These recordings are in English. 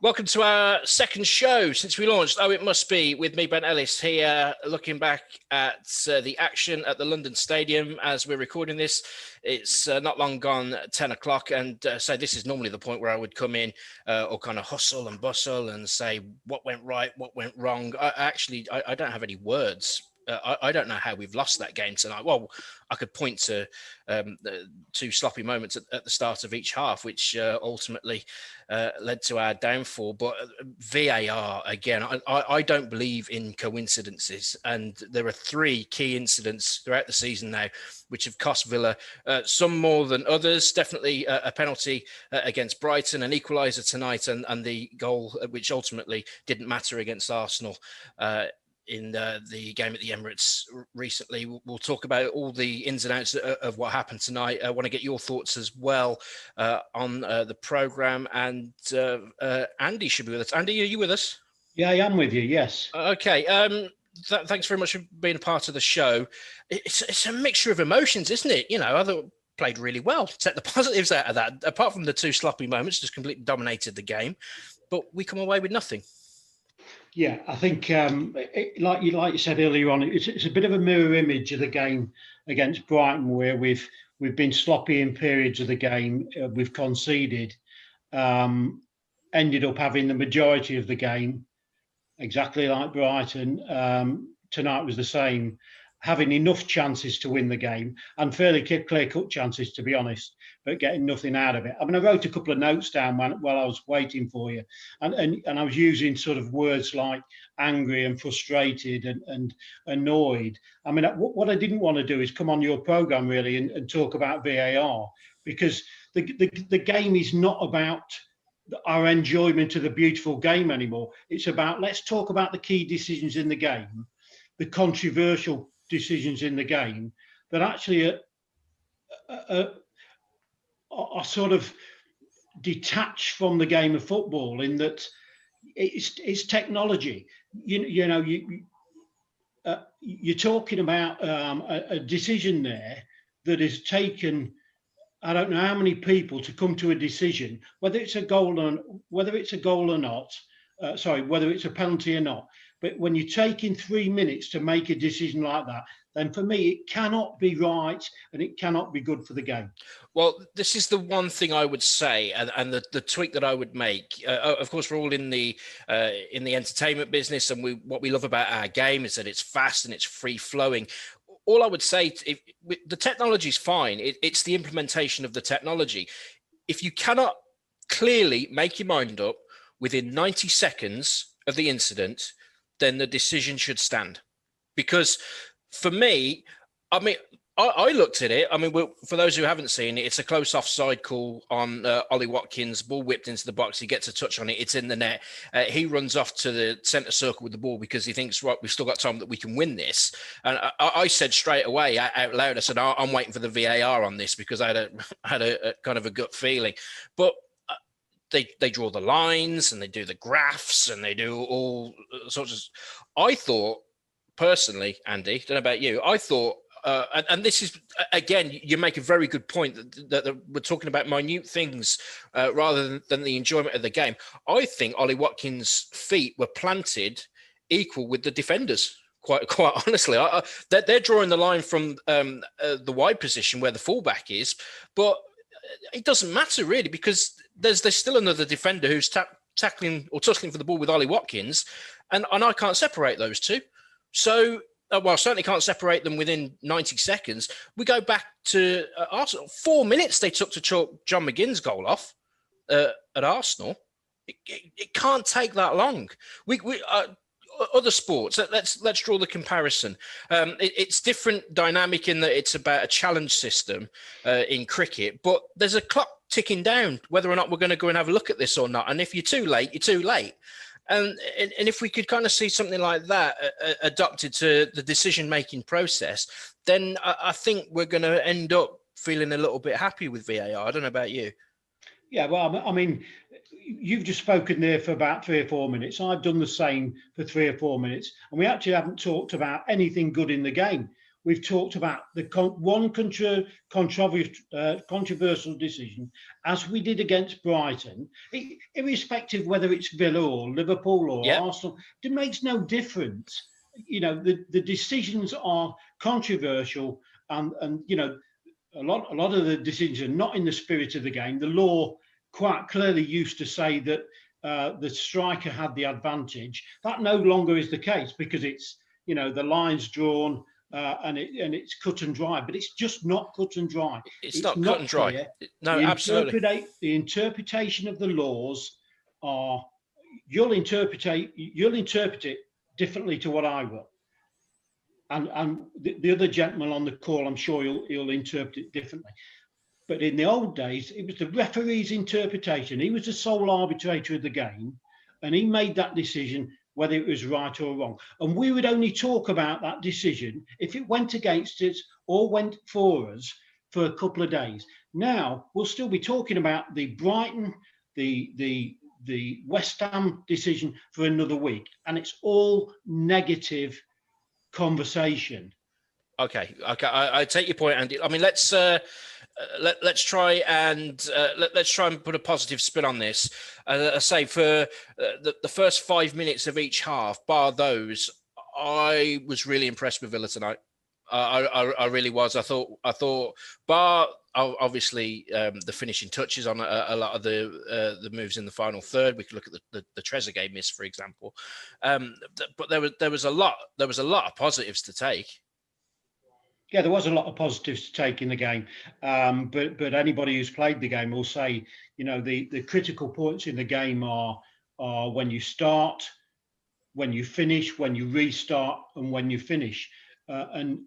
Welcome to our second show since we launched. Oh, it must be with me, Ben Ellis, here looking back at the action at the London Stadium as we're recording this. It's not long gone 10 o'clock. And so this is normally the point where I would come in or kind of hustle and bustle and say what went right, what went wrong. I don't have any words. I don't know how we've lost that game tonight. Well, I could point to the two sloppy moments at the start of each half, which ultimately led to our downfall. But VAR, again, I don't believe in coincidences. And there are three key incidents throughout the season now which have cost Villa, some more than others. Definitely a penalty against Brighton, an equaliser tonight, and the goal which ultimately didn't matter against Arsenal in the game at the Emirates recently. We'll talk about all the ins and outs of what happened tonight. I want to get your thoughts as well on the programme. And Andy should be with us. Andy, are you with us? Yeah, I am with you, yes. Okay. Thanks very much for being a part of the show. It's a mixture of emotions, isn't it? You know, I thought played really well. Take the positives out of that. Apart from the two sloppy moments, just completely dominated the game. But we come away with nothing. Yeah, I think, like you said earlier on, it's a bit of a mirror image of the game against Brighton, where we've been sloppy in periods of the game. We've conceded, ended up having the majority of the game, exactly like Brighton. Tonight was the same, having enough chances to win the game and fairly clear-cut chances, to be honest, but getting nothing out of it. I mean, I wrote a couple of notes down while I was waiting for you, and I was using sort of words like angry and frustrated and annoyed. I mean, what I didn't want to do is come on your programme really and talk about VAR, because the game is not about our enjoyment of the beautiful game anymore. It's about, let's talk about the key decisions in the game, the controversial decisions in the game that actually are sort of detached from the game of football, in that it's technology. You're talking about a decision there that has taken, I don't know how many people to come to a decision, whether it's a goal or whether it's a penalty or not. But when you're taking 3 minutes to make a decision like that, then for me, it cannot be right and it cannot be good for the game. Well, this is the one thing I would say, and the tweak that I would make. Of course, we're all in the entertainment business, and what we love about our game is that it's fast and it's free flowing. All I would say, the technology is fine. It's the implementation of the technology. If you cannot clearly make your mind up within 90 seconds of the incident, then the decision should stand. Because for me, I mean, I looked at it. I mean, for those who haven't seen it, it's a close offside call on Ollie Watkins. Ball whipped into the box. He gets a touch on it. It's in the net. He runs off to the centre circle with the ball because he thinks, right, we've still got time that we can win this. And I said straight away out loud, I said, I'm waiting for the VAR on this, because I had a kind of a gut feeling. But they draw the lines and they do the graphs and they do all sorts of. I thought personally, Andy, don't know about you, I thought. And this is, again, you make a very good point that we're talking about minute things rather than the enjoyment of the game. I think Ollie Watkins' feet were planted equal with the defenders. Quite honestly, they're drawing the line from the wide position where the fullback is, but it doesn't matter really, because there's still another defender who's tackling or tussling for the ball with Ollie Watkins, and I can't separate those two. So. Well, I certainly can't separate them within 90 seconds. We go back to Arsenal. 4 minutes they took to chalk John McGinn's goal off at Arsenal. It can't take that long. We other sports. Let's draw the comparison. It's different dynamic in that it's about a challenge system in cricket, but there's a clock ticking down whether or not we're going to go and have a look at this or not. And if you're too late, you're too late. And if we could kind of see something like that adopted to the decision-making process, then I think we're going to end up feeling a little bit happy with VAR. I don't know about you. Yeah, well, I mean, you've just spoken there for about 3 or 4 minutes. I've done the same for 3 or 4 minutes. And we actually haven't talked about anything good in the game. we've talked about the controversial decision, as we did against Brighton, irrespective whether it's Villa or Liverpool or Yep. Arsenal, it makes no difference. You know, the decisions are controversial, and you know, a lot of the decisions are not in the spirit of the game. The law quite clearly used to say that the striker had the advantage. That no longer is the case, because it's, you know, the line's drawn, and it's cut and dry. But it's just not cut and dry. It's not cut and dry. Clear. No, absolutely. The interpretation of the laws are, you'll interpret it differently to what I will. And the other gentleman on the call, I'm sure he'll interpret it differently. But in the old days, it was the referee's interpretation. He was the sole arbitrator of the game, and he made that decision whether it was right or wrong. And we would only talk about that decision if it went against us or went for us for a couple of days. Now we'll still be talking about the Brighton, the West Ham decision for another week, and it's all negative conversation. Okay. I take your point, Andy. I mean, let's try and put a positive spin on this. I say for the first 5 minutes of each half, bar those, I was really impressed with Villa tonight. I really was. I thought bar obviously the finishing touches on a lot of the moves in the final third. We could look at the Trezeguet miss, for example. But there was a lot of positives to take. Yeah, there was a lot of positives to take in the game, but anybody who's played the game will say, you know, the critical points in the game are when you start, when you finish, when you restart, and when you finish. And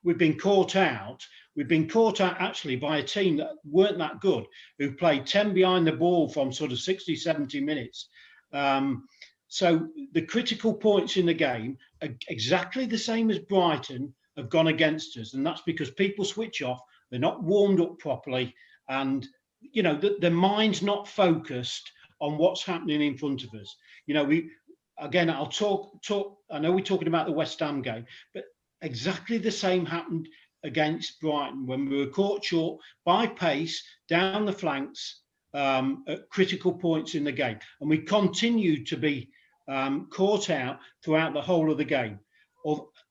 we've been caught out. We've been caught out actually by a team that weren't that good, who played 10 behind the ball from sort of 60, 70 minutes. So the critical points in the game are exactly the same as Brighton have gone against us, and that's because people switch off. They're not warmed up properly, and you know, the mind's not focused on what's happening in front of us. You know, I'll talk. I know we're talking about the West Ham game, but exactly the same happened against Brighton when we were caught short by pace down the flanks at critical points in the game, and we continued to be caught out throughout the whole of the game.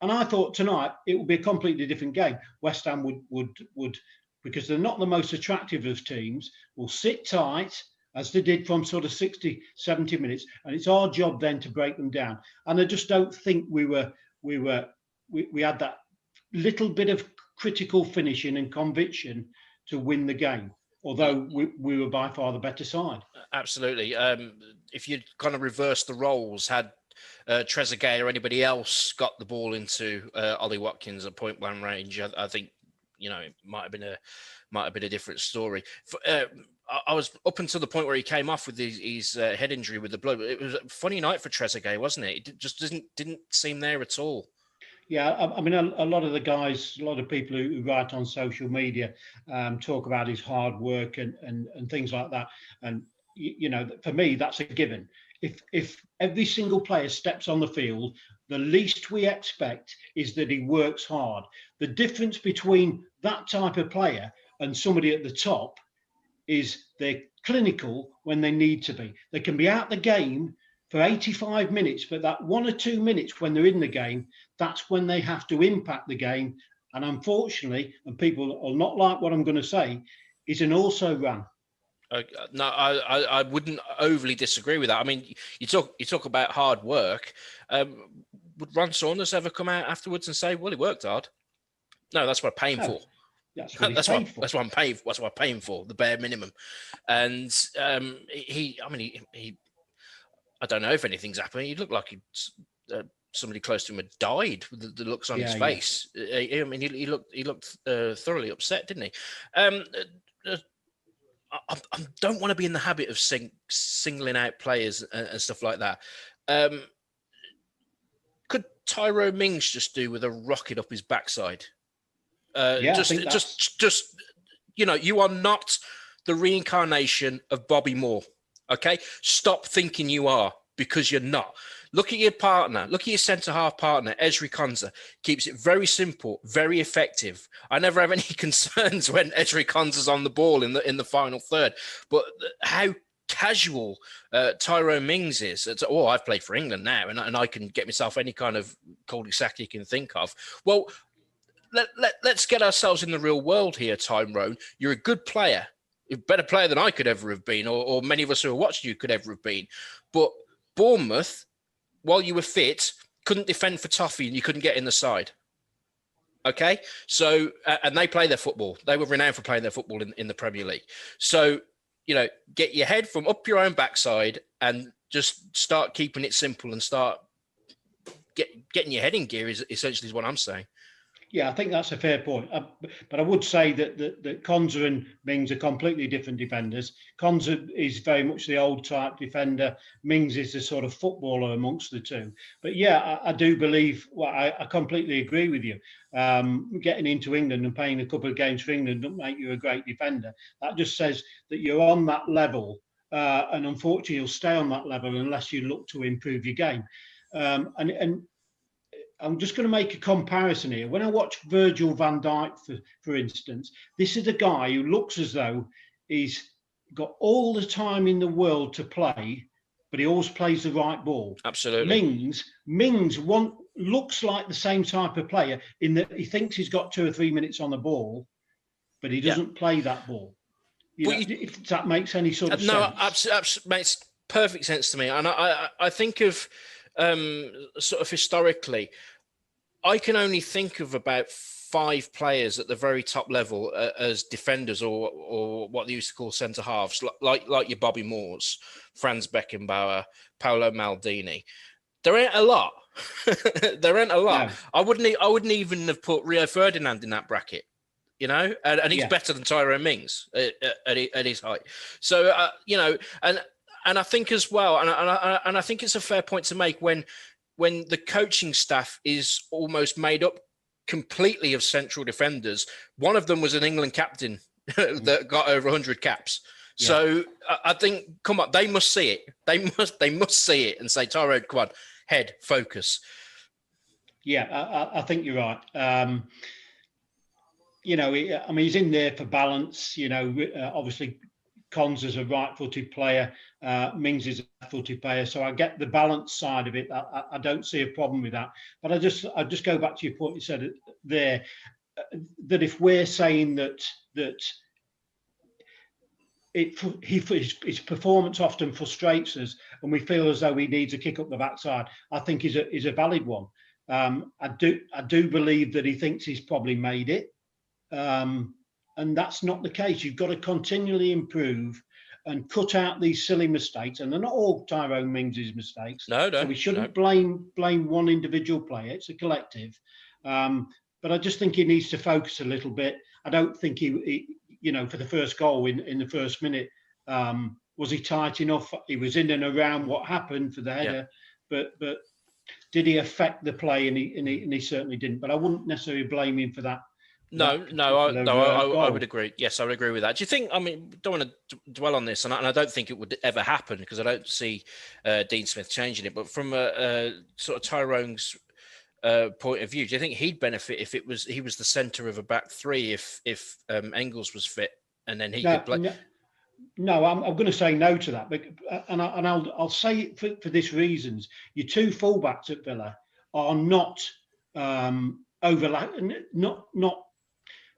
And I thought tonight it would be a completely different game. West Ham would, because they're not the most attractive of teams, will sit tight as they did from sort of 60, 70 minutes, and it's our job then to break them down. And I just don't think we had that little bit of critical finishing and conviction to win the game, although we were by far the better side. Absolutely. If you'd kind of reversed the roles, had Trezeguet or anybody else got the ball into Ollie Watkins at point blank range, I think, you know, it might have been a different story. I was up until the point where he came off with his head injury with the blood. It was a funny night for Trezeguet, wasn't it? It just didn't seem there at all. Yeah, I mean, a lot of the guys, a lot of people who write on social media talk about his hard work and things like that. And, you know, for me, that's a given. If every single player steps on the field, the least we expect is that he works hard. The difference between that type of player and somebody at the top is they're clinical when they need to be. They can be out the game for 85 minutes, but that 1 or 2 minutes when they're in the game, that's when they have to impact the game. And unfortunately, and people will not like what I'm going to say, is an also ran. No, I wouldn't overly disagree with that. I mean, you talk about hard work. Would Ron Saunders ever come out afterwards and say, "Well, he worked hard"? No, that's what I'm paying for. That's what he's paid for. That's what I'm paying. That's what I'm paying for, the bare minimum. And he. I don't know if anything's happened. He looked like somebody close to him had died with the looks on his face. I mean, he looked thoroughly upset, didn't he? I don't want to be in the habit of singling out players and stuff like that. Could Tyrone Mings just do with a rocket up his backside? Just you know, you are not the reincarnation of Bobby Moore. Okay, stop thinking you are, because you're not. Look at your partner. Look at your centre half partner, Ezri Konsa. Keeps it very simple, very effective. I never have any concerns when Ezri Konsa's on the ball in the final third. But how casual Tyrone Mings is. Oh, I've played for England now, and I can get myself any kind of cul-de-sac you can think of. Well, let's get ourselves in the real world here, Tyrone. You're a good player. You're a better player than I could ever have been, or many of us who are watching you could ever have been. But Bournemouth, while you were fit, couldn't defend for Toffee and you couldn't get in the side. Okay? So, and they play their football. They were renowned for playing their football in the Premier League. So, get your head from up your own backside and just start keeping it simple and start getting your head in gear is essentially what I'm saying. Yeah, I think that's a fair point. But I would say that Konsa and Mings are completely different defenders. Konsa is very much the old type defender. Mings is the sort of footballer amongst the two. But yeah, I do believe, I completely agree with you. Getting into England and playing a couple of games for England doesn't make you a great defender. That just says that you're on that level. And unfortunately, you'll stay on that level unless you look to improve your game. And I'm just going to make a comparison here. When I watch Virgil van Dijk, for instance, this is a guy who looks as though he's got all the time in the world to play, but he always plays the right ball. Absolutely. Mings looks like the same type of player in that he thinks he's got 2 or 3 minutes on the ball, but he doesn't play that ball. If that makes any sort of sense. No, absolutely makes perfect sense to me. And I think of sort of historically, I can only think of about 5 players at the very top level as defenders or what they used to call centre halves, like your Bobby Moores, Franz Beckenbauer, Paolo Maldini. There ain't a lot. There ain't a lot. No. I wouldn't even have put Rio Ferdinand in that bracket. And he's better than Tyrone Mings at his height. So and I think as well, and I think it's a fair point to make when the coaching staff is almost made up completely of central defenders. One of them was an England captain that got over 100 caps. Yeah. So I think, come on, they must see it. They must see it and say, Tyrone, come on, head, focus. Yeah, I think you're right. He's in there for balance. Obviously, Konsa's a right-footed player. Mings is a left-footed player. So I get the balance side of it. I don't see a problem with that. But I just go back to your point you said there, that if we're saying that his performance often frustrates us, and we feel as though he needs a kick up the backside, I think is a valid one. I do believe that he thinks he's probably made it. And that's not the case. You've got to continually improve and cut out these silly mistakes. And they're not all Tyrone Mings' mistakes. No. So we shouldn't blame one individual player. It's a collective. But I just think he needs to focus a little bit. I don't think he for the first goal in the first minute, was he tight enough? He was in and around what happened for the header. Yeah. But did he affect the play? And he certainly didn't. But I wouldn't necessarily blame him for that. I would agree. Yes, I would agree with that. Do you think, don't want to dwell on this, and I don't think it would ever happen because I don't see Dean Smith changing it, but from a sort of Tyrone's point of view, do you think he'd benefit if he was the centre of a back three if Engels was fit and then he could play? No, I'm going to say no to that, but, and I'll say it for this reasons. Your 2 fullbacks at Villa are not not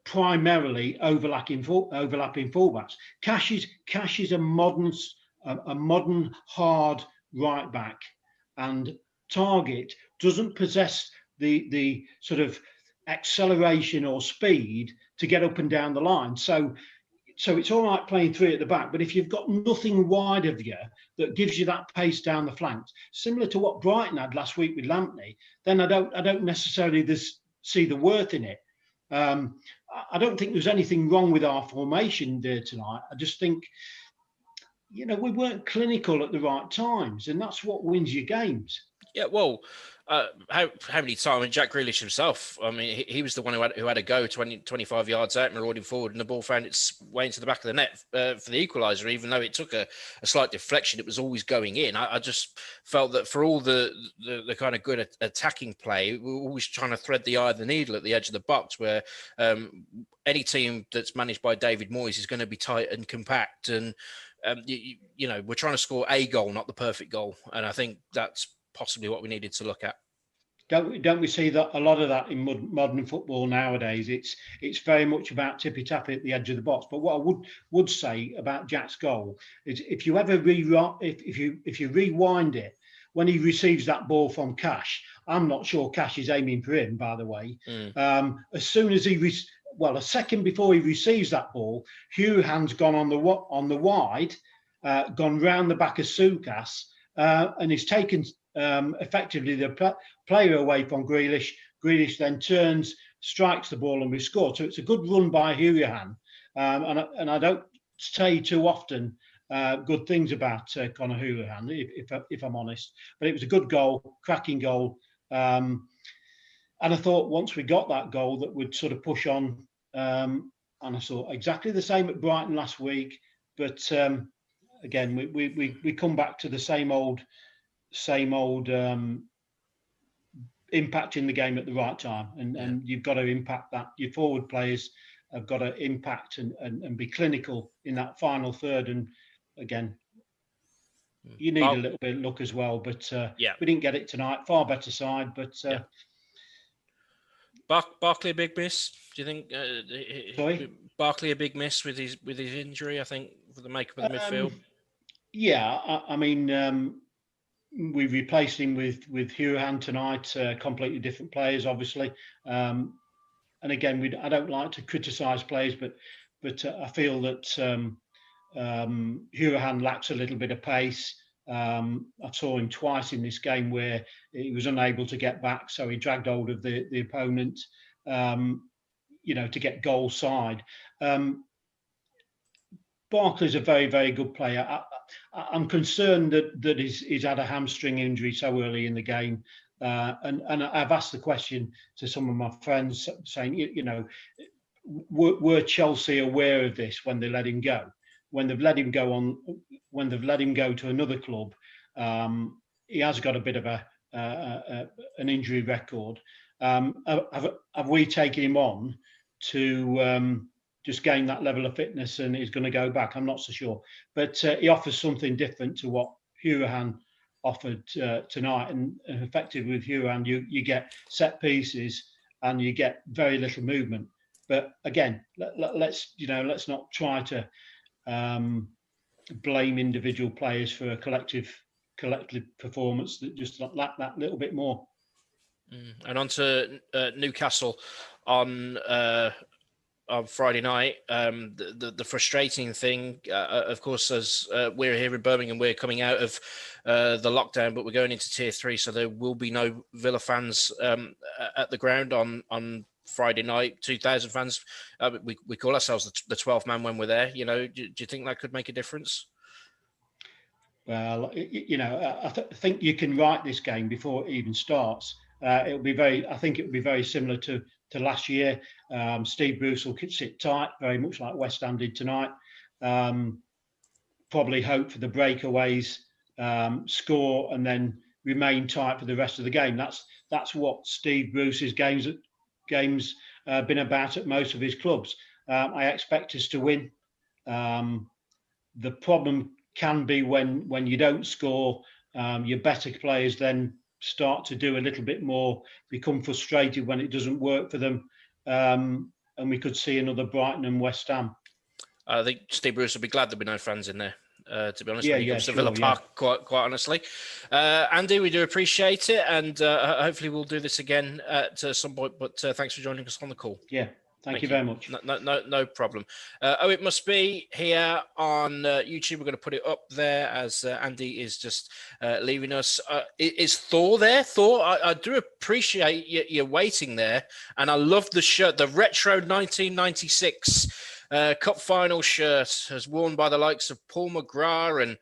primarily overlapping fullbacks. Cash is a modern hard right back, and Target doesn't possess the sort of acceleration or speed to get up and down the line. So it's all right playing 3 at the back, but if you've got nothing wide of you that gives you that pace down the flanks, similar to what Brighton had last week with Lampney, then I don't necessarily see the worth in it. I don't think there's anything wrong with our formation there tonight. I just think, we weren't clinical at the right times, and that's what wins you games. Yeah, well, how many times? I mean, Jack Grealish himself, I mean, he was the one who had a go 25 yards out, marauding forward, and the ball found its way into the back of the net for the equaliser. Even though it took a slight deflection, it was always going in. I just felt that for all the kind of good attacking play, we were always trying to thread the eye of the needle at the edge of the box, where any team that's managed by David Moyes is going to be tight and compact. And you know, we're trying to score a goal, not the perfect goal, and I think that's possibly what we needed to look at. Don't we see that a lot of that in modern football nowadays? It's very much about tippy tappy at the edge of the box. But what I would say about Jack's goal is, if you ever if you rewind it, when he receives that ball from Cash, I'm not sure Cash is aiming for him, by the way. As soon as a second before he receives that ball, Hugh's gone on the wide, gone round the back of Sukas, and he's taken effectively the player away from Grealish. Grealish then turns, strikes the ball, and we score. So it's a good run by Hugham. And I don't say too often good things about Conor Houlihan, if I'm honest. But it was a good goal, cracking goal. And I thought once we got that goal that would sort of push on. And I saw exactly the same at Brighton last week. But again, we come back to the same old impact in the game at the right time, and you've got to impact that. Your forward players have got to impact and be clinical in that final third. And again, you need a little bit of luck as well, but we didn't get it tonight. Far better side, but Barkley a big miss. Do you think? Sorry, Barkley a big miss with his injury. I think for the makeup of the midfield. Yeah, I mean. We replaced him with Hugham tonight. Completely different players, obviously. And again, I don't like to criticise players, but I feel that Hugham lacks a little bit of pace. I saw him twice in this game where he was unable to get back, so he dragged hold of the opponent, to get goal side. Barkley's a very, very good player. I'm concerned that he's had a hamstring injury so early in the game. And I've asked the question to some of my friends saying, were Chelsea aware of this when they let him go? When they've let him go to another club, he has got a bit of an injury record. Have we taken him on to just gain that level of fitness and he's going to go back? I'm not so sure. But he offers something different to what Hugham offered tonight. And effectively with Hugham, you get set pieces and you get very little movement. But again, let's not try to blame individual players for a collective performance that just lack that little bit more. And on to Newcastle on Friday night. The frustrating thing, of course, as we're here in Birmingham, we're coming out of the lockdown, but we're going into Tier 3, so there will be no Villa fans at the ground on Friday night. 2,000 fans. We call ourselves the 12th man when we're there. Do you think that could make a difference? Well, I think you can write this game before it even starts. I think it will be very similar to last year. Steve Bruce will sit tight, very much like West Ham did tonight. Probably hope for the breakaways, score, and then remain tight for the rest of the game. That's what Steve Bruce's games been about at most of his clubs. I expect us to win. The problem can be when you don't score, your better players then start to do a little bit more, become frustrated when it doesn't work for them, and we could see another Brighton and West Ham. I think Steve Bruce will be glad there'll be no fans in there, to be honest, when he comes to Villa Park, quite honestly. Andy, we do appreciate it, and hopefully we'll do this again at some point, but thanks for joining us on the call. Yeah. Thank you very much. No problem. It must be here on YouTube. We're going to put it up there as Andy is just leaving us. Is Thor there? Thor, I do appreciate you waiting there. And I love the shirt, the retro 1996 Cup final shirt, as worn by the likes of Paul McGrath and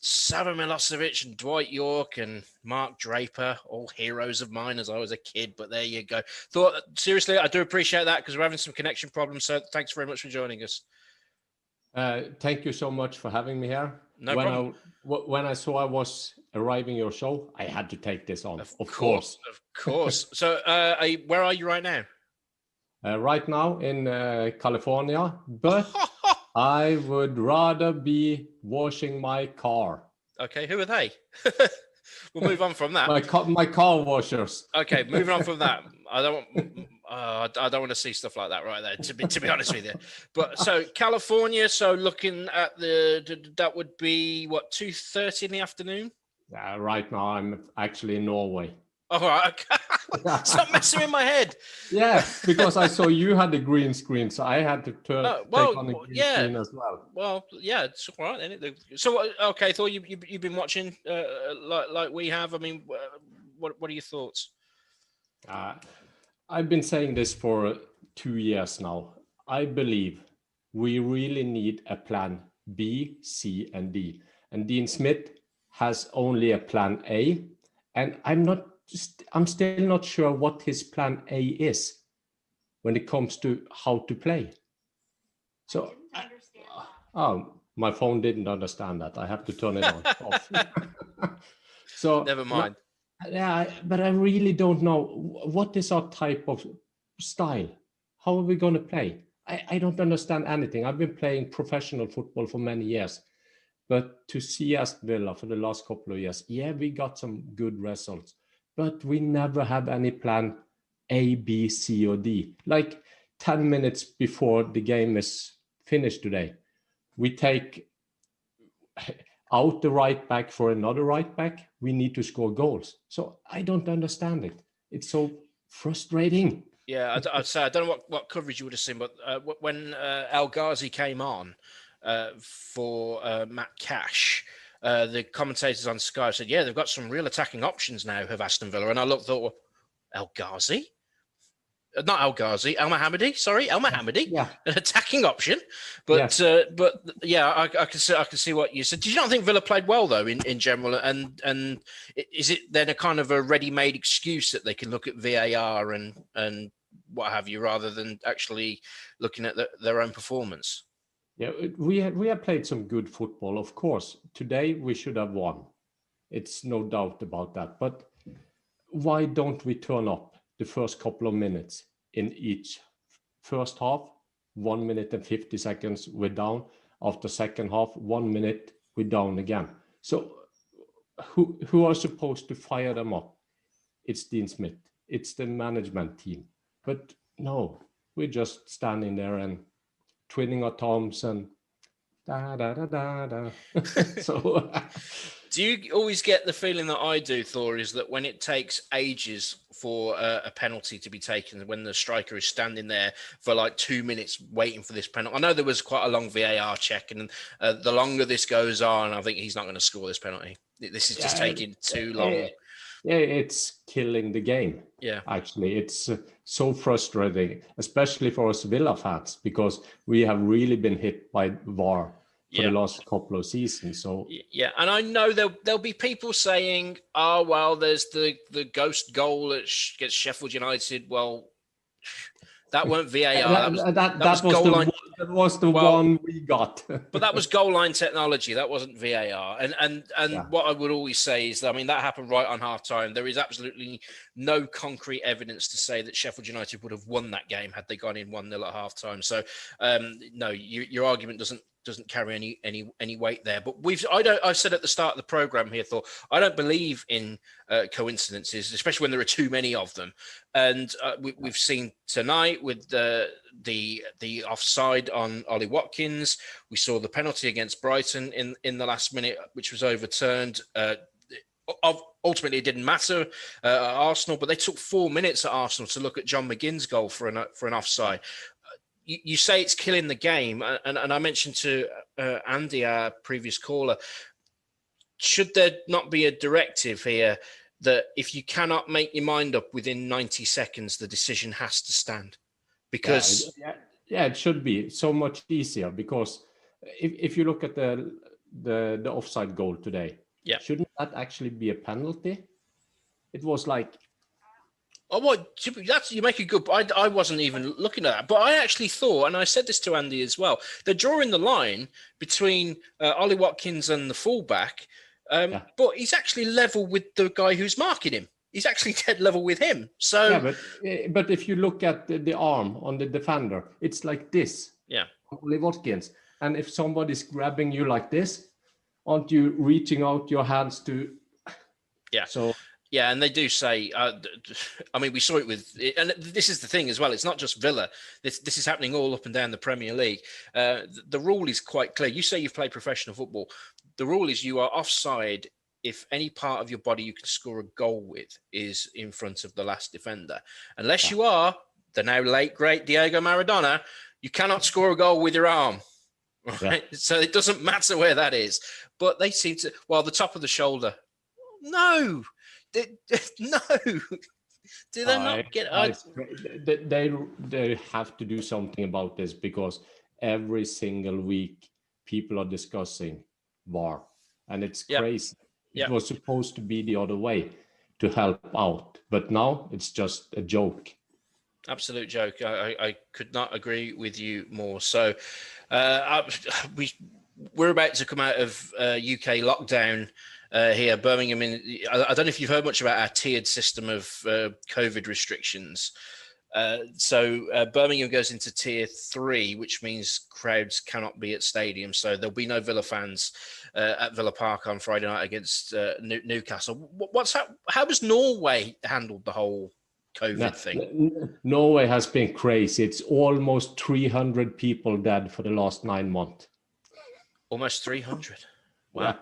Savo Milosevic and Dwight York and Mark Draper, all heroes of mine as I was a kid. But there you go. Seriously, I do appreciate that because we're having some connection problems. So thanks very much for joining us. Thank you so much for having me here. No problem. When I saw I was arriving your show, I had to take this on. Of course. So where are you right now? Right now in California, but I would rather be washing my car. Okay, who are they? We'll move on from that. My car washers. Okay, moving on from that. I don't want to see stuff like that right there. To be honest with you, but so California. So looking at that would be what 2:30 in the afternoon. Right now I'm actually in Norway. All right. Stop messing with my head. Yeah, because I saw you had the green screen, so I had to take on the green screen as well. Well, yeah, it's all right. Then. So, okay, Thor, you've been watching like we have. I mean, what are your thoughts? I've been saying this for 2 years now. I believe we really need a plan B, C, and D. And Dean Smith has only a plan A, and I'm still not sure what his plan A is when it comes to how to play. So, my phone didn't understand that. I have to turn it on off. So never mind. Yeah, but I really don't know what is our type of style. How are we going to play? I don't understand anything. I've been playing professional football for many years, but to see Aston Villa for the last couple of years, yeah, we got some good results. But we never have any plan A, B, C, or D. Like 10 minutes before the game is finished today, we take out the right back for another right back. We need to score goals. So I don't understand it. It's so frustrating. Yeah, I'd say I don't know what coverage you would have seen, but when El Ghazi came on for Matt Cash, the commentators on Sky said, yeah, they've got some real attacking options now of Aston Villa. And I thought, well, El Ghazi? Not El Ghazi, El Mohammedi, yeah. An attacking option. But I can see what you said. Did you not think Villa played well though in general? And is it then a kind of a ready-made excuse that they can look at VAR and what have you, rather than actually looking at their own performance? Yeah, we have played some good football, of course. Today we should have won. It's no doubt about that. But why don't we turn up the first couple of minutes in each first half? 1 minute and 50 seconds, we're down. After second half, 1 minute, we're down again. So who are supposed to fire them up? It's Dean Smith. It's the management team. But no, we're just standing there and twiddling our thumbs and da. So do you always get the feeling that I do, Thor, is that when it takes ages for a penalty to be taken, when the striker is standing there for like 2 minutes waiting for this penalty? I know there was quite a long VAR check, and the longer this goes on, I think he's not going to score this penalty. This is just taking too long. Yeah, it's killing the game. Yeah, actually, it's so frustrating, especially for us Villa fans, because we have really been hit by VAR for the last couple of seasons. So yeah, and I know there'll be people saying, "Oh, well, there's the ghost goal against Sheffield United." Well, that weren't VAR. That was the one we got. But that was goal line technology. That wasn't VAR. And what I would always say is that, I mean, that happened right on half time. There is absolutely no concrete evidence to say that Sheffield United would have won that game had they gone in 1-0 at half time. So no, your argument doesn't carry any weight there. But I've said at the start of the program here, Thor, I don't believe in coincidences, especially when there are too many of them. And we've seen tonight with the offside on Ollie Watkins. We saw the penalty against Brighton in the last minute, which was overturned. Ultimately, it didn't matter at Arsenal, but they took 4 minutes at Arsenal to look at John McGinn's goal for an offside. You say it's killing the game, and I mentioned to Andy, our previous caller, should there not be a directive here that if you cannot make your mind up within 90 seconds, the decision has to stand? Because it should be so much easier, because if you look at the the offside goal today. Yeah. Shouldn't that actually be a penalty? It was like, Oh, what? You make a good. I wasn't even looking at that, but I actually thought, and I said this to Andy as well. They're drawing the line between Ollie Watkins and the fullback, but he's actually level with the guy who's marking him. He's actually dead level with him. So yeah, but if you look at the arm on the defender, it's like this. Yeah, Ollie Watkins, and if somebody's grabbing you like this, aren't you reaching out your hands to? Yeah. So. Yeah, and they do say, I mean, we saw it with, and this is the thing as well. It's not just Villa. This is happening all up and down the Premier League. The rule is quite clear. You say you've played professional football. The rule is you are offside if any part of your body you can score a goal with is in front of the last defender. Unless you are the now late, great Diego Maradona, you cannot score a goal with your arm. Right? Yeah. So it doesn't matter where that is. But they seem to, well, the top of the shoulder. No. No, do they not get? They have to do something about this, because every single week people are discussing VAR, and it's crazy. It was supposed to be the other way, to help out, but now it's just a joke. Absolute joke. I could not agree with you more. So we're about to come out of UK lockdown. Here, Birmingham. I don't know if you've heard much about our tiered system of COVID restrictions. So Birmingham goes into tier 3, which means crowds cannot be at stadiums. So there'll be no Villa fans at Villa Park on Friday night against Newcastle. How has Norway handled the whole COVID thing? Norway has been crazy. It's almost 300 people dead for the last 9 months. Almost 300. Wow. Yeah.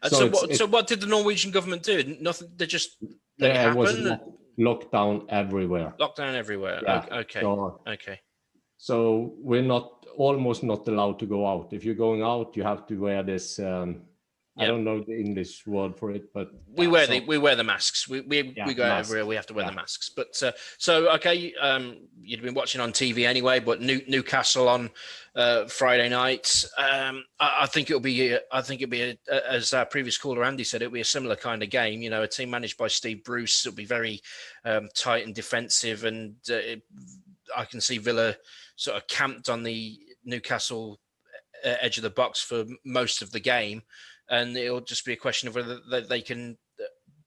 And so what did the Norwegian government do? Nothing. They just let it happen. Was lockdown everywhere. Lockdown everywhere. Yeah. Okay. Okay. So we're almost not allowed to go out. If you're going out, you have to wear this. I don't know the English word for it, but we wear the masks. We go out everywhere. We have to wear the masks. But you'd been watching on TV anyway. But Newcastle on Friday night. I think it'll be. As our previous caller Andy said, it'll be a similar kind of game. You know, a team managed by Steve Bruce. It'll be very tight and defensive, and I can see Villa sort of camped on the Newcastle edge of the box for most of the game. And it'll just be a question of whether they can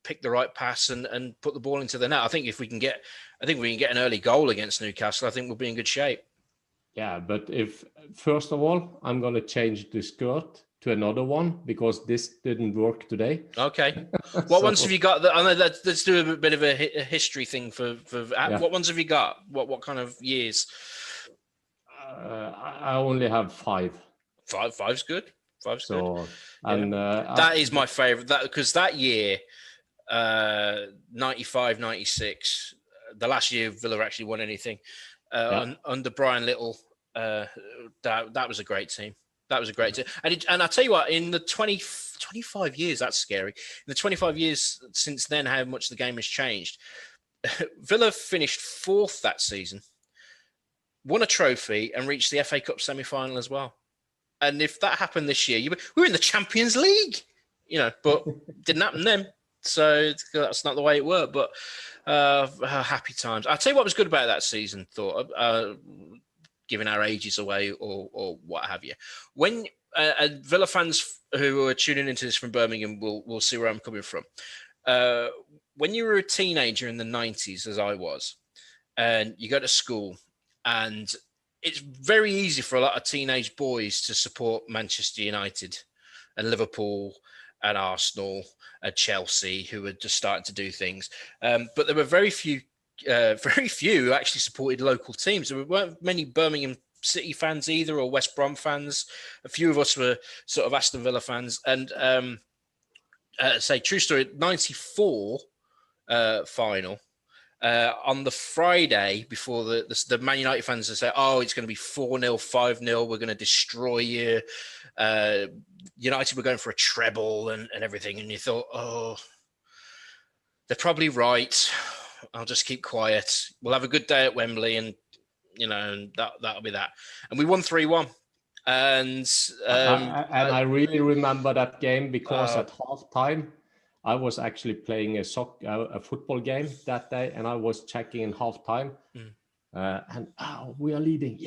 pick the right pass and put the ball into the net. I think if we can get an early goal against Newcastle, I think we'll be in good shape. Yeah, but first of all, I'm going to change the skirt to another one, because this didn't work today. Okay. What ones have you got? I know let's do a bit of a history thing for what ones have you got? What kind of years? I only have 5. Five's good. Five's good. And that is my favorite, because that year, 95, 96, the last year Villa actually won anything under Brian Little. That was a great team. That was a great team. And I tell you what, in the 25 years, that's scary. In the 25 years since then, how much the game has changed. Villa finished 4th that season, won a trophy, and reached the FA Cup semi-final as well. And if that happened this year, we were in the Champions League, but didn't happen then. So that's not the way it worked. But happy times. I'll tell you what was good about that season, giving our ages away or what have you. When Villa fans who are tuning into this from Birmingham will see where I'm coming from. When you were a teenager in the 90s, as I was, and you go to school, and it's very easy for a lot of teenage boys to support Manchester United and Liverpool and Arsenal and Chelsea, who were just starting to do things. But there were very few who actually supported local teams. There weren't many Birmingham City fans either, or West Brom fans. A few of us were sort of Aston Villa fans. And true story, 94 final. On the Friday before the Man United fans would say, "Oh, it's going to be 4-0, 5-0. We're going to destroy you." United were going for a treble and everything, and you thought, "Oh, they're probably right. I'll just keep quiet. We'll have a good day at Wembley, and and that'll be that." And we won 3-1. And I really remember that game because at halftime, I was actually playing a football game that day, and I was checking in halftime, and we are leading,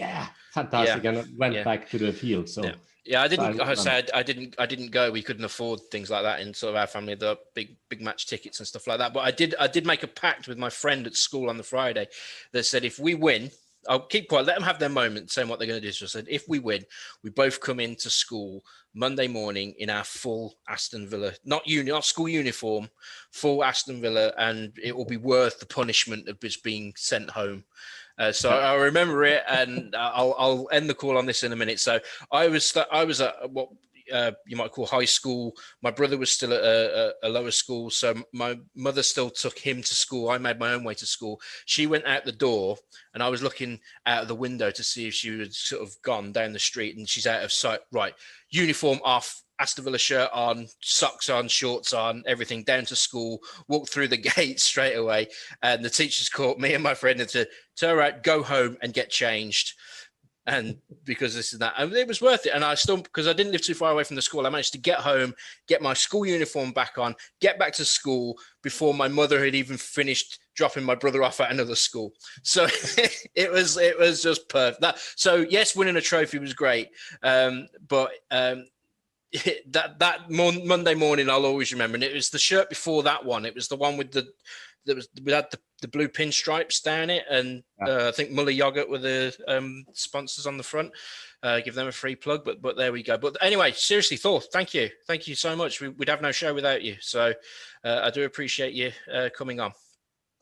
fantastic, and I went back to the field. So I didn't. I didn't go. We couldn't afford things like that in sort of our family, the big match tickets and stuff like that. But I did make a pact with my friend at school on the Friday that said, if we win, I'll keep quiet, let them have their moment saying what they're going to do. So I said, if we win, we both come into school Monday morning in our full Aston Villa, not school uniform, full Aston Villa, and it will be worth the punishment of just being sent home. So I remember it, and I'll end the call on this in a minute. So I was at what you might call high school. My brother was still at a lower school, so my mother still took him to school. I made my own way to school. She went out the door, and I was looking out of the window to see if she had sort of gone down the street, and she's out of sight. Right, uniform off, Aston Villa shirt on, socks on, shorts on, everything, down to school, walked through the gate straight away. And the teachers caught me and my friend and said, "Turn around, go home and get changed." And because this and that, and it was worth it. And I still, because I didn't live too far away from the school, I managed to get home, get my school uniform back on, get back to school before my mother had even finished dropping my brother off at another school. So it was just perfect. So yes, winning a trophy was great, but that Monday morning I'll always remember. And it was the shirt before that one. It was the one with we had the blue pinstripes down it, and I think Muller Yogurt were the sponsors on the front. Give them a free plug, but there we go. But anyway, seriously, Thor, thank you so much. We'd have no show without you, so I do appreciate you coming on.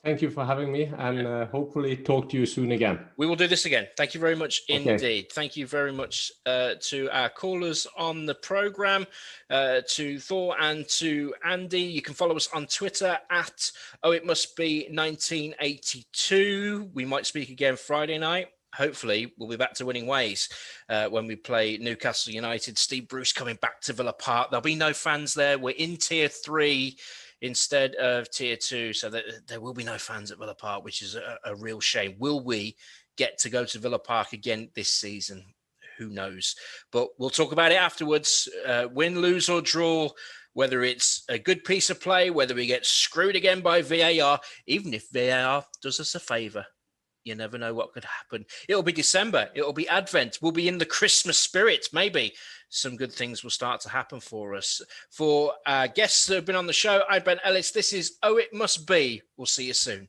Thank you for having me, and hopefully talk to you soon again. We will do this again. Thank you very much indeed. Thank you very much to our callers on the program, to Thor and to Andy. You can follow us on Twitter at OhItMustBe1982. We might speak again Friday night. Hopefully, we'll be back to winning ways when we play Newcastle United. Steve Bruce coming back to Villa Park. There'll be no fans there. We're in Tier 3 instead of Tier 2, so that there will be no fans at Villa Park, which is a real shame. Will we get to go to Villa Park again this season? Who knows? But we'll talk about it afterwards. Win, lose or draw, whether it's a good piece of play, whether we get screwed again by VAR, even if VAR does us a favour. You never know what could happen. It'll be December. It'll be Advent. We'll be in the Christmas spirit. Maybe some good things will start to happen for us. For our guests that have been on the show, I'm Ben Ellis. This is Oh It Must Be. We'll see you soon.